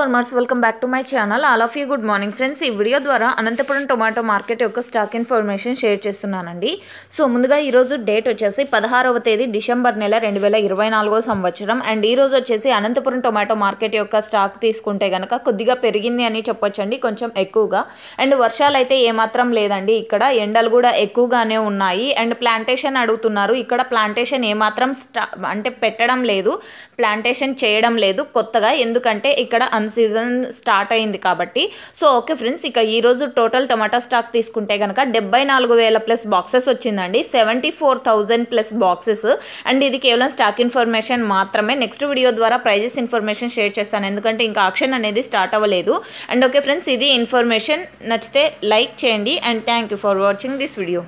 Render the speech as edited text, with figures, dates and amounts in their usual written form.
Farmers welcome back to my channel. All of you good morning friends. ఈ video ద్వారా Anantapuram tomato market యొక్క stock information share చేస్తున్నానండి. So ముందుగా ఈరోజు date వచ్చేసి 16వ తేదీ డిసెంబర్ నెల 2024 సంవత్సరం. అండ్ ఈరోజు వచ్చేసి అనంతపురం టొమాటో మార్కెట్ యొక్క స్టాక్ తీసుకుంటే కనుక కొద్దిగా పెరిగింది అని చెప్పొచ్చండి, కొంచెం ఎక్కువగా. అండ్ వర్షాలు అయితే ఏమాత్రం లేదండి, ఇక్కడ ఎండలు కూడా ఎక్కువగానే ఉన్నాయి. అండ్ ప్లాంటేషన్ అడుగుతున్నారు, ఇక్కడ ప్లాంటేషన్ ఏమాత్రం అంటే పెట్టడం లేదు, ప్లాంటేషన్ చేయడం లేదు కొత్తగా, ఎందుకంటే ఇక్కడ అన్సీజన్ స్టార్ట్ అయింది కాబట్టి. సో ఓకే ఫ్రెండ్స్, ఇక ఈరోజు టోటల్ టమాటా స్టాక్ తీసుకుంటే కనుక 74,000 ప్లస్ బాక్సెస్ వచ్చిందండి, 74,000 ప్లస్ బాక్సెస్. అండ్ ఇది కేవలం స్టాక్ ఇన్ఫర్మేషన్ మాత్రమే. నెక్స్ట్ వీడియో ద్వారా ప్రైజెస్ ఇన్ఫర్మేషన్ షేర్ చేస్తాను, ఎందుకంటే ఇంకా ఆక్షన్ అనేది స్టార్ట్ అవ్వలేదు. అండ్ ఓకే ఫ్రెండ్స్, ఇది ఇన్ఫర్మేషన్ నచ్చితే లైక్ చేయండి. And thank you for watching this video.